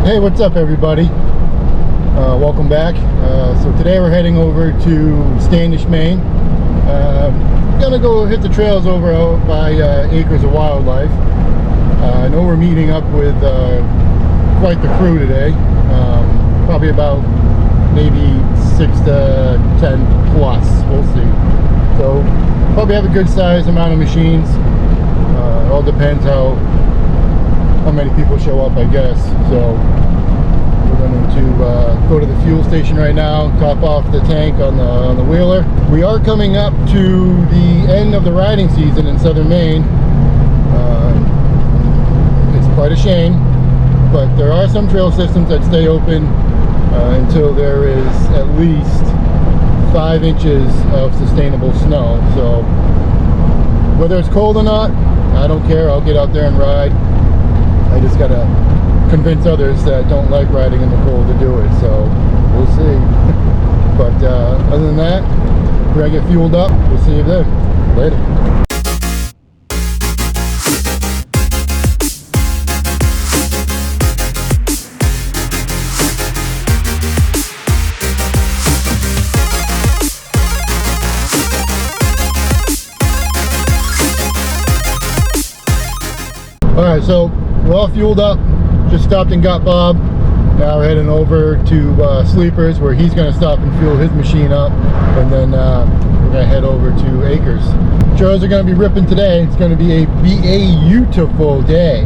Hey, what's up everybody? Welcome back. So today we're heading over to Standish, Maine. Gonna go hit the trails over out by Acres of Wildlife. I know we're meeting up with quite the crew today. Probably about maybe 6 to 10 plus. We'll see. So probably have a good size amount of machines. It all depends how many people show up, I guess. So we're going to go to the fuel station right now, top off the tank on the wheeler. We are coming up to the end of the riding season in southern Maine. It's quite a shame, but there are some trail systems that stay open until there is at least 5 inches of sustainable snow. So whether it's cold or not, I don't care. I'll get out there and ride. I just gotta convince others that don't like riding in the cold to do it, so we'll see. But other than that, we're gonna get fueled up. We'll see you then. Later. Alright, so we're all fueled up. Just stopped and got Bob. Now we're heading over to Sleepers, where he's going to stop and fuel his machine up, and then we're going to head over to Acres. Trails are going to be ripping today. It's going to be a beautiful day.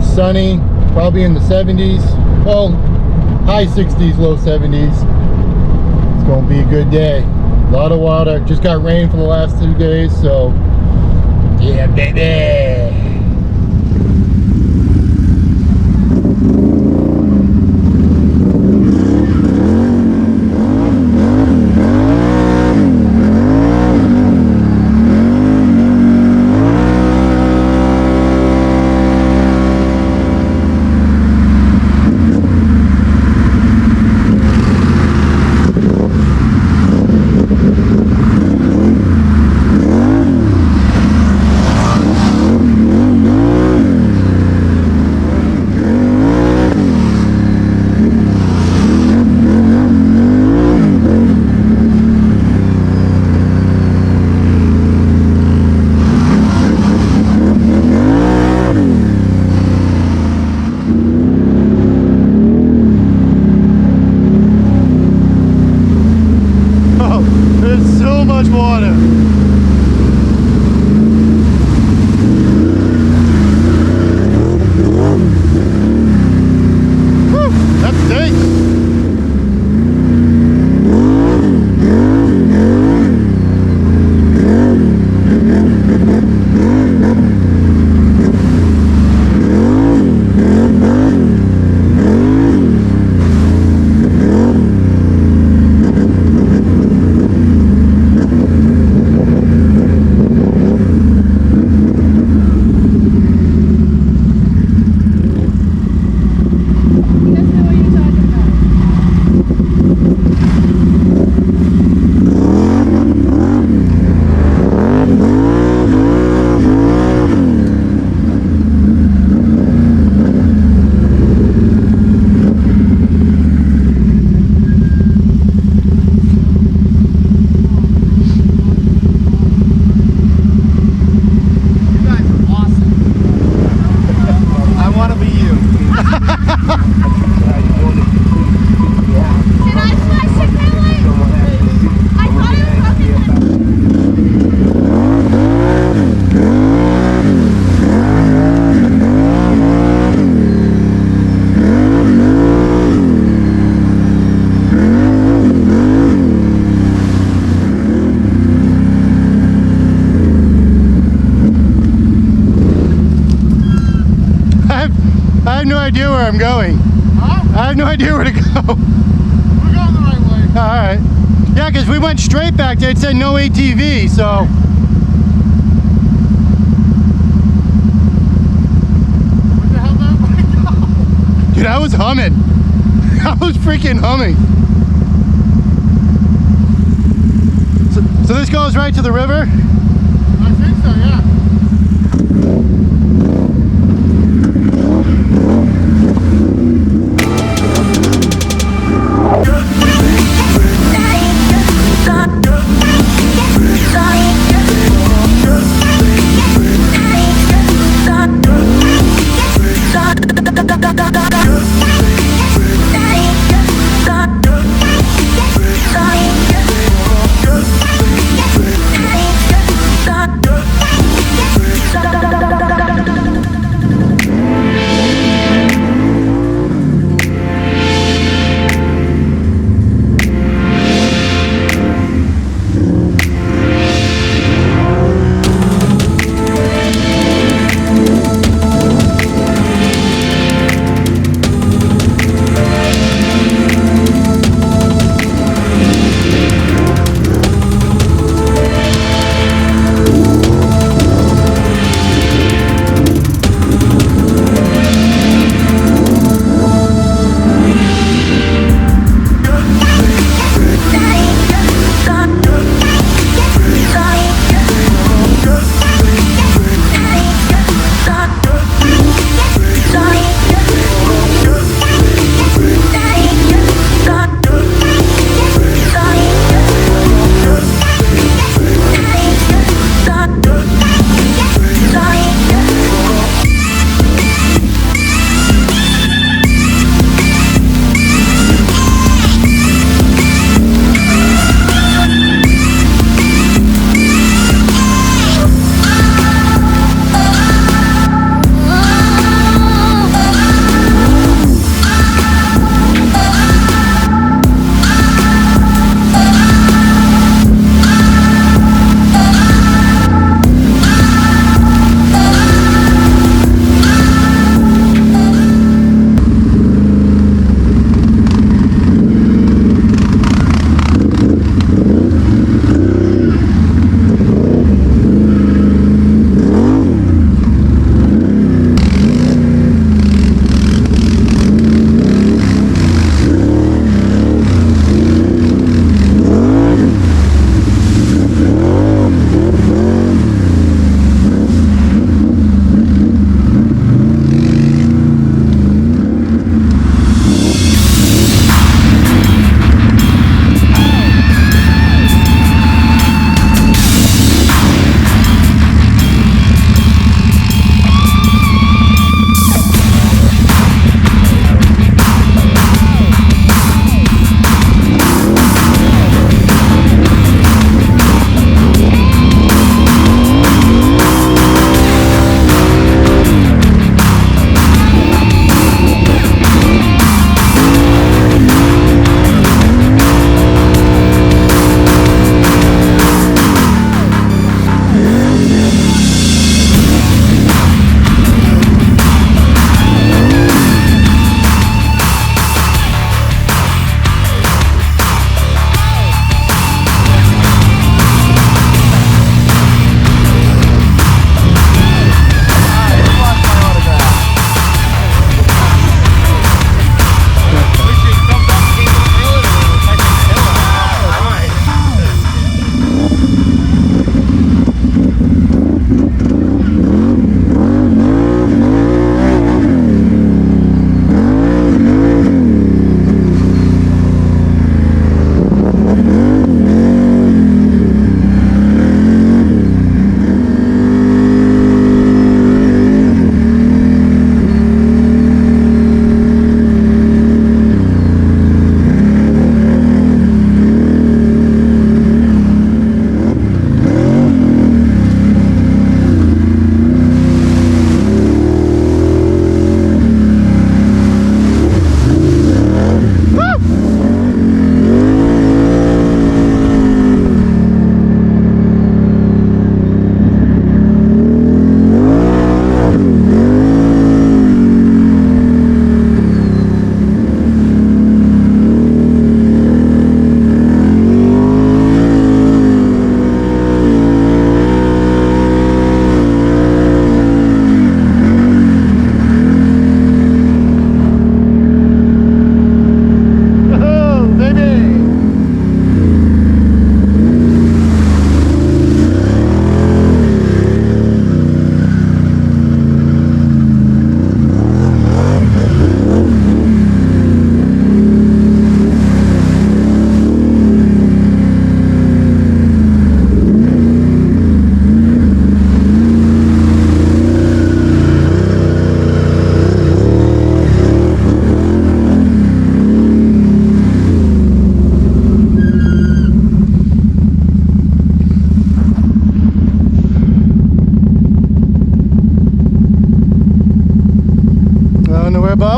Sunny, probably in the 70s. Well, high 60s, low 70s. It's going to be a good day. A lot of water. Just got rain for the last 2 days, so yeah, baby. I have no idea where I'm going. Huh? I have no idea where to go. We're going the right way. Alright. Yeah, because we went straight back there. It said no ATV, so... Where the hell did I go? Dude, I was humming. I was freaking humming. So this goes right to the river? I think so, yeah.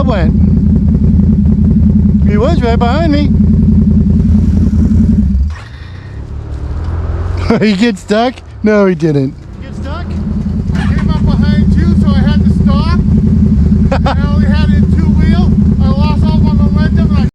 that went. He was right behind me. He gets stuck? No, he didn't. Get stuck? I came up behind you, so I had to stop. I only had it in two wheel. I lost all my momentum and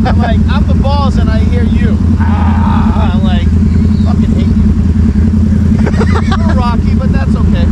I'm like, I'm the balls and I hear you. I'm like, fucking hate you. A little rocky, but that's okay.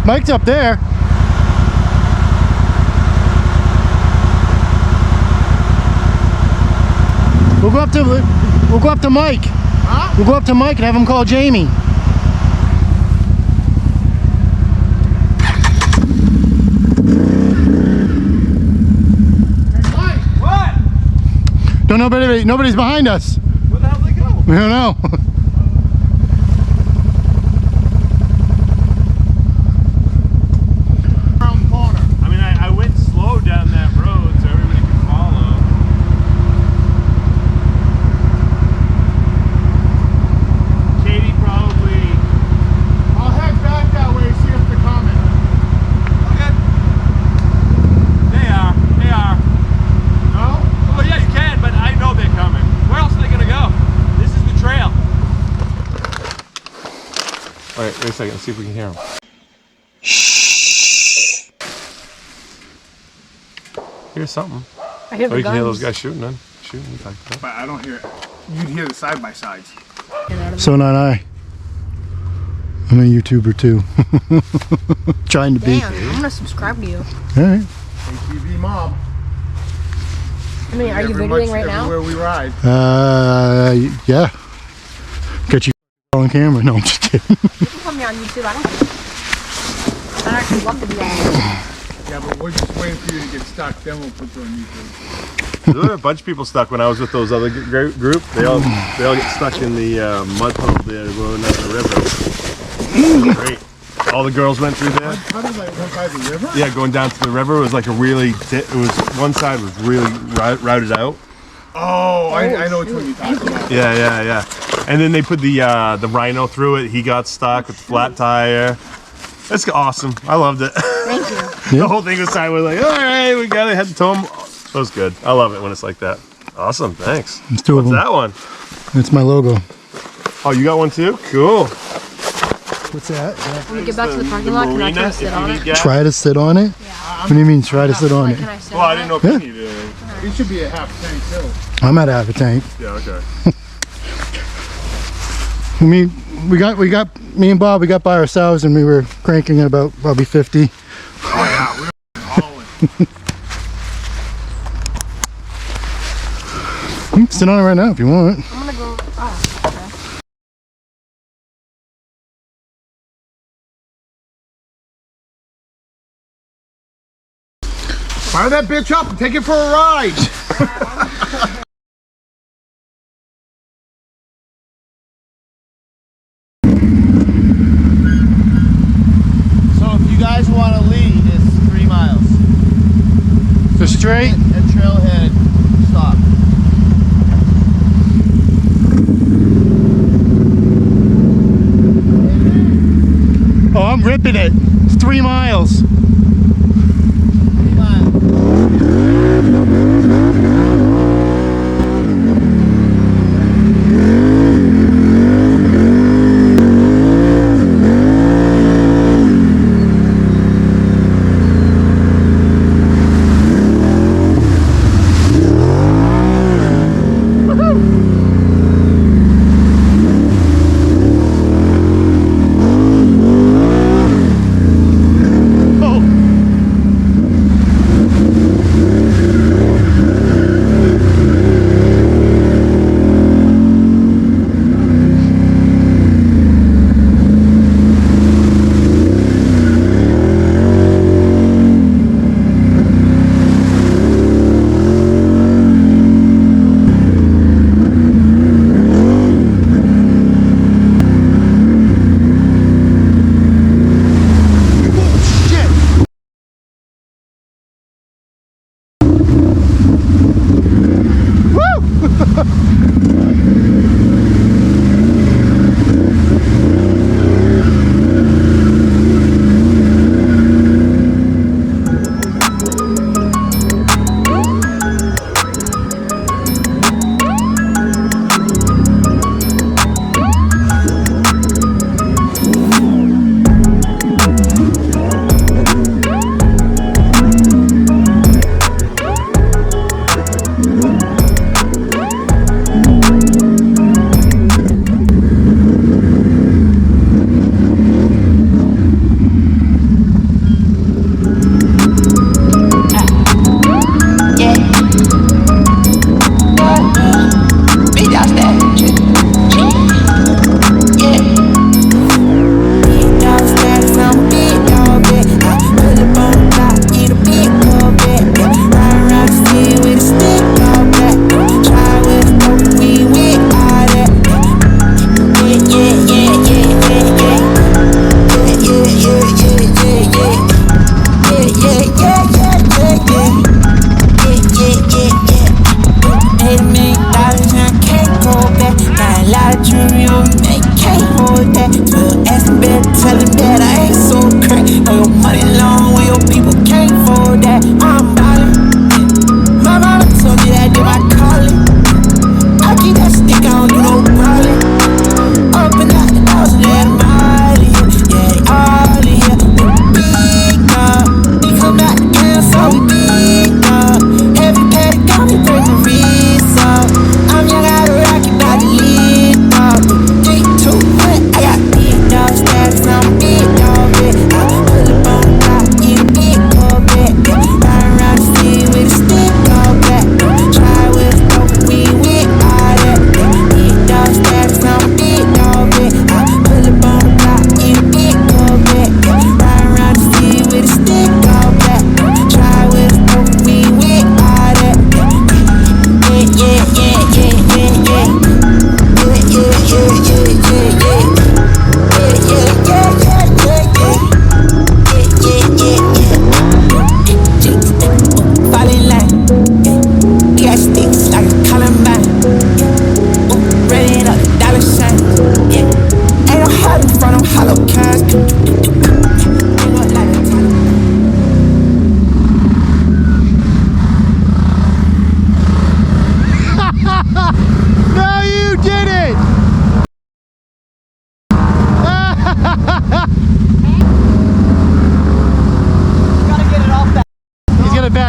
Mike's up there. We'll go up to Mike. Huh? We'll go up to Mike and have him call Jamie. Mike, what? Don't nobody, nobody's behind us. Where the hell did they go? We don't know. Around the corner. I mean, I went slow down that road so everybody could follow. Katie probably. I'll head back that way, see if they're coming. Okay. They are. They are. No? Oh yeah, you can, but I know they're coming. Where else are they gonna go? This is the trail. All right, wait a second. Let's see if we can hear them. Here's something. I hear Oh, the you can hear those guns. guys shooting then. Shooting. Like that. But I don't hear it. You'd hear the side-by-sides. So not I. I'm a YouTuber too. Trying to be. Damn, I'm gonna subscribe to you. Alright. ATV mob. I mean, are you Every videoing much right now? everywhere we ride. Yeah. Got you on camera. No, I'm just kidding. You can put me on YouTube. I don't care. I'd actually love to be on YouTube. Yeah, but we're just waiting for you to get stuck, then we'll put you on YouTube. There were a bunch of people stuck when I was with those other group. They all get stuck in the mud puddle there going down the river. Great. All the girls went through there. How did I went by the river? Yeah, going down to the river. It was like a really. It was one side was really routed out. Oh, I know which one you're talking about. Yeah. And then they put the rhino through it. He got stuck with the flat tire. It's awesome. I loved it. Thank you. The whole thing was sideways, like, all right, we got it, head to home. It was good. I love it when it's like that. Awesome, thanks. There's two of What's them. that one? That's my logo. Oh, you got one too? Cool. What's that? When we get back to the parking lot, can I try to sit on it? Try to sit on it? Yeah. What do you mean try to sit on Like, it? can I sit Well, I on didn't it? know if Yeah. you needed anything. It should be a half tank too. I'm at half a tank. Yeah, okay. Me and Bob, we got by ourselves and we were cranking at about probably 50. Oh yeah, we were hauling. You can sit on it right now if you want. I'm gonna go. Oh, okay. Fire that bitch up and take it for a ride. So if you guys want to lead, it's 3 miles. So straight? And trailhead stop. Oh, I'm ripping it. It's 3 miles. 3 miles. Oh.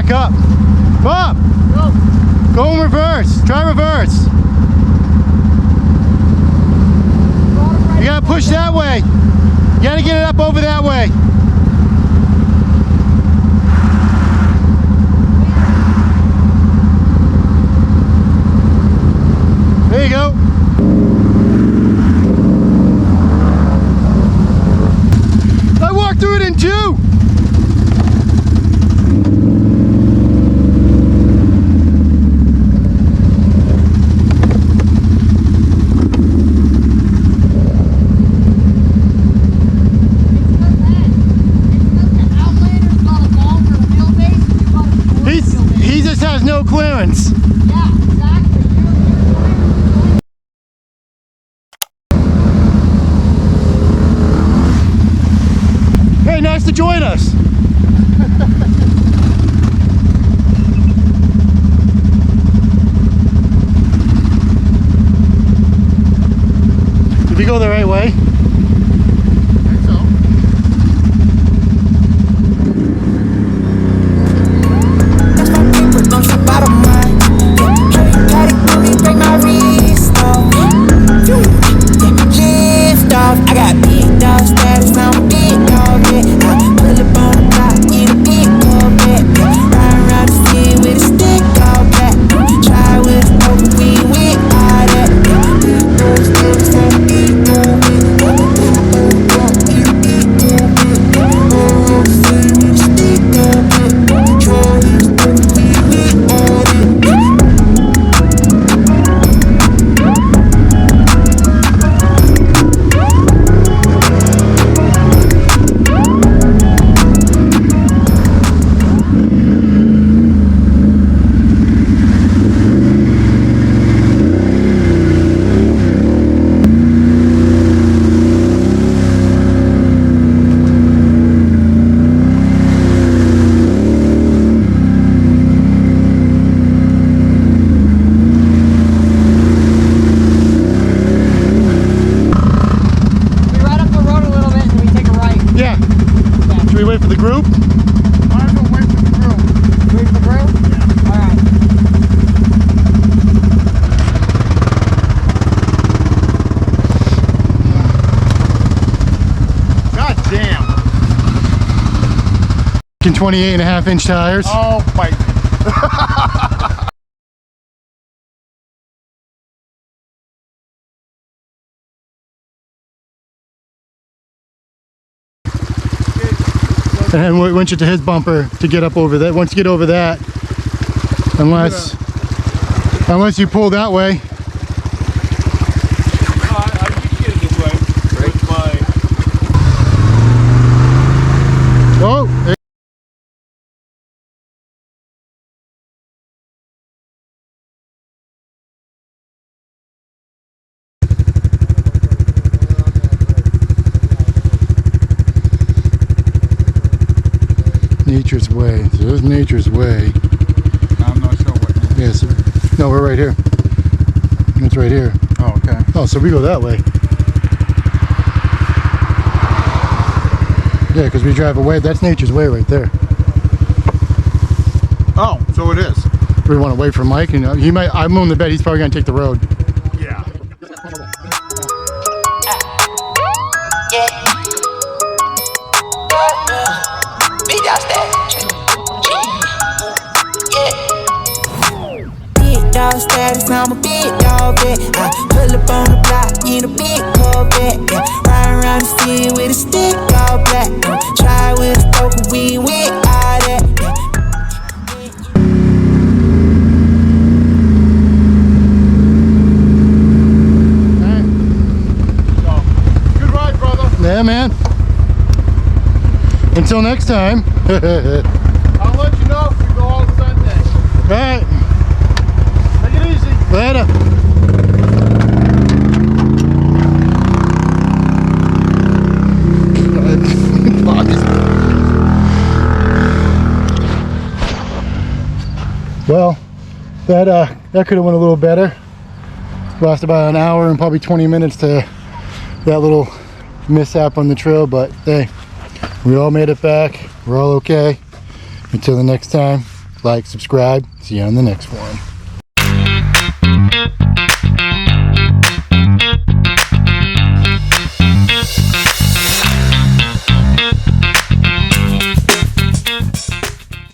back up. Bob! Go in reverse. Try reverse. You gotta push that way. You gotta get it up over that way. There you go. I walked through it in two. He just has no clearance. Yeah, exactly. Hey, nice to join us. Did we go the right way? I got big dog status, I'm a big dog, yeah. I pull up on the block, eat a big dog, yeah. Ride around the city with a stick, all black. Try with a smoke, we with all that. Big dog status, I'm a big dog, yeah. I pull up on the block, eat a big dog, yeah. Ride around the city with a stick, all black. Try with a smoke, we with all that. We ride up the road a little bit and we take a right. Yeah. Should we wait for the group? Might as well wait for the group. Wait for the group? Yeah. Alright. God damn. 28.5-inch tires. Oh, bite me. And then once you to his bumper to get up over that. Once you get over that, unless you pull that way. I can get it this way. With my Oh, there- Nature's way. So there's Nature's way. I'm not sure what. Yes. No, we're right here. It's right here. Oh, okay. Oh, so we go that way. Yeah, because we drive away. That's Nature's way right there. Oh, so it is. We want to wait for Mike, and he might. I'm willing to bet he's probably gonna take the road. Yeah. Big dog status. Big dog status, I'm a big dog, yeah. I pull up on the block, eat a big Corvette, yeah. Ride around the city with a stick, all black. Try with a smoke, we with all that, yeah. Good ride, brother. Yeah, man. Until next time. I'll let you know if we go all Sunday. All right. Take it easy. Later. Well, that could have went a little better. Lost about an hour and probably 20 minutes to that little mishap on the trail, but hey, we all made it back. We're all okay. Until the next time, like, subscribe. See you on the next one.